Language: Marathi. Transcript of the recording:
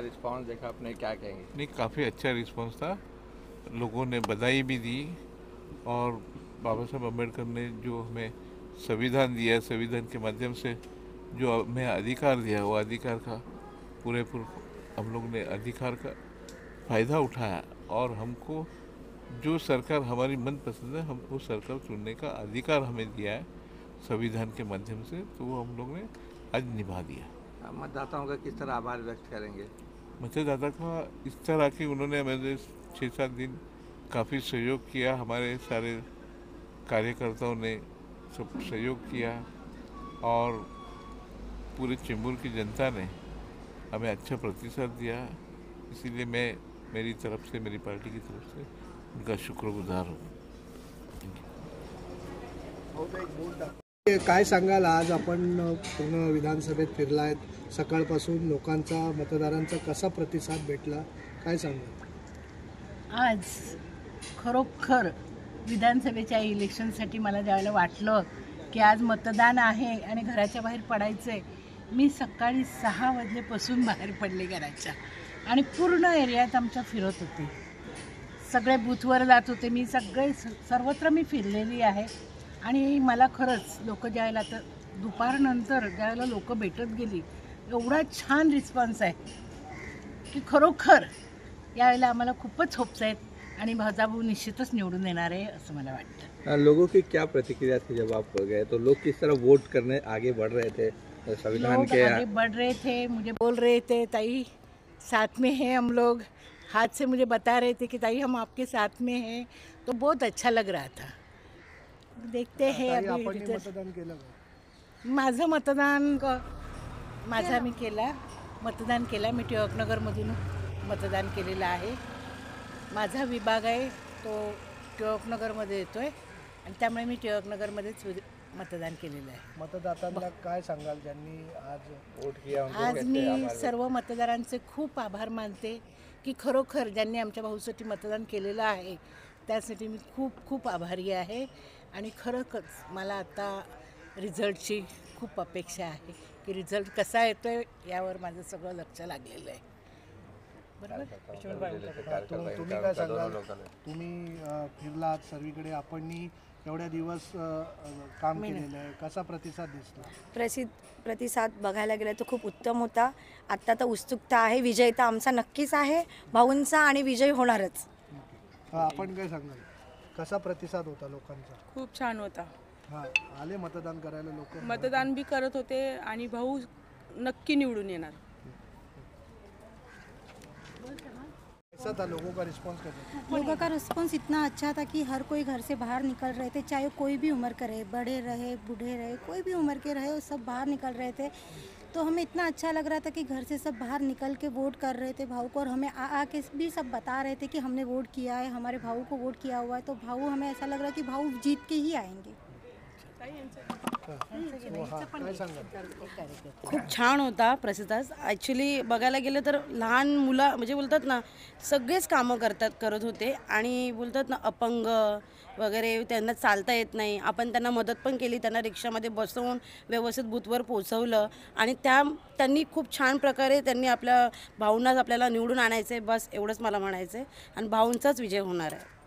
का रिस्पांस देखा आपने, क्या कहेंगे? नहीं, काफ़ी अच्छा रिस्पांस था। लोगों ने बधाई भी दी और बाबा साहब अम्बेडकर ने जो हमें संविधान दिया, संविधान के माध्यम से जो हमें अधिकार दिया, वो अधिकार का पूरे हम लोग ने अधिकार का फ़ायदा उठाया और हमको जो सरकार हमारी मनपसंद है, हमको सरकार चुनने का अधिकार हमें दिया है संविधान के माध्यम से, तो वो हम लोग ने आज निभा दिया। मतदाताओं का किस तरह आभार व्यक्त करेंगे? मतदाता का इस तरह कि उन्होंने हमें 6-7 दिन काफ़ी सहयोग किया, हमारे सारे कार्यकर्ताओं ने सब सहयोग किया और पूरे चेंबूर की जनता ने हमें अच्छा प्रतिसाद दिया। इसीलिए मैं मेरी तरफ से, मेरी पार्टी की तरफ से उनका शुक्रगुजार हूँ। काय सांगाल, आज आपण पूर्ण विधानसभेत फिरलायत, सकाळपासून लोकांचा, मतदारांचा कसा प्रतिसाद भेटला, काय सांगाल? आज खरोखर विधानसभेच्या इलेक्शनसाठी मला ज्यावेळेला वाटलं की आज मतदान आहे आणि घराच्या बाहेर पडायचं आहे, मी सकाळी 6 वाजल्यापासून बाहेर पडले घराच्या आणि पूर्ण एरियात आमच्या फिरत होते, सगळे बूथवर जात होते, मी सर्वत्र मी फिरलेली आहे। आणि मला खरंच लोक ज्यावेळेला आता दुपारनंतर ज्यावेळेला लोक भेटत गेली, एवढा छान रिस्पॉन्स आहे की खरोखर यावेळेला आम्हाला खूपच होप्स आहेत आणि भाऊ निश्चितच निवडून येणार आहे असं मला वाटतं। लोगों की क्या प्रतिक्रिया थी जब आप गए, तो लोग किस तरह वोट करने आगे बढ़ रहे थे? संविधान के आगे बढ़ रहे थे, मुझे बोल रहे थे ताई साथ में हैं हम लोग, हाथ से मुझे बता रहे थे कि ताई हम आपके साथ में हैं, तो बहुत अच्छा लग रहा था। देखते हैं अभी मतदान केलं? माझं मतदान मी केला, मतदान केला, मी टिळकनगरमधून मतदान केलेलं आहे। माझा विभाग आहे तो टिळकनगरमध्ये येतोय आणि त्यामुळे मी टिळकनगरमध्येच मतदान केलेलं आहे। मतदातांना काय सांगाल ज्यांनी आज वोट किया? आज मी सर्व मतदारांचे खूप आभार मानते की खरोखर ज्यांनी आमच्या भाऊसाठी मतदान केलेलं आहे त्यासाठी मी खूप खूप आभारी आहे आणि खरंच मला आता रिझल्टची खूप अपेक्षा आहे की रिझल्ट कसा येतोय यावर माझं सगळं लक्ष लागलेलं आहे। तुम्ही काय सांगाल? तुम्ही फिरलात सर्वीकडे, आपण एवढ्या दिवस काम केलेलं आहे, कसा प्रतिसाद दिसतो? प्रतिसाद बघायला गेलं तर खूप उत्तम होता। आत्ता तर उत्सुकता आहे, विजय तर आमचा नक्कीच आहे, भाऊंचा, आणि विजय होणारच। आपण काय सांगाल, कसा प्रतिसाद होता लोकांचा? खूप छान होता। हां, आले मतदान करायला लोक? मतदान भी करत होते आणि भाऊ नक्की निवडून येणार। कैसा था लोगों का रिस्पांस? कैसा? लोगों का रिस्पांस इतना अच्छा था कि हर कोई घर से बाहर निकल रहे थे, चाहे कोई भी उम्र का रहे, बड़े रहे, बूढ़े रहे, कोई भी उम्र के रहे, वो सब बाहर निकल रहे थे। तो हमें इतना अच्छा लग रहा था कि घर से सब बाहर निकल के वोट कर रहे थे भाऊ को, और हमें आके भी सब बता रहे थे कि हमने वोट किया है, हमारे भाऊ को वोट किया हुआ है। तो भाऊ, हमें ऐसा लग रहा है कि भाऊ जीत के ही आएंगे। खूप छान होता प्रतिसाद। ॲक्च्युली बघायला गेलं तर लहान मुलं म्हणजे बोलतात ना, सगळेच कामं करत होते आणि बोलतात ना, अपंग वगैरे त्यांना चालता येत नाही, आपण त्यांना मदत पण केली, त्यांना रिक्षामध्ये बसवून व्यवस्थित बूथवर पोचवलं आणि त्यांनी खूप छान प्रकारे त्यांनी आपल्या भाऊंनाच आपल्याला निवडून आणायचं आहे, बस एवढंच मला म्हणायचं आहे आणि भाऊंचाच विजय होणार आहे।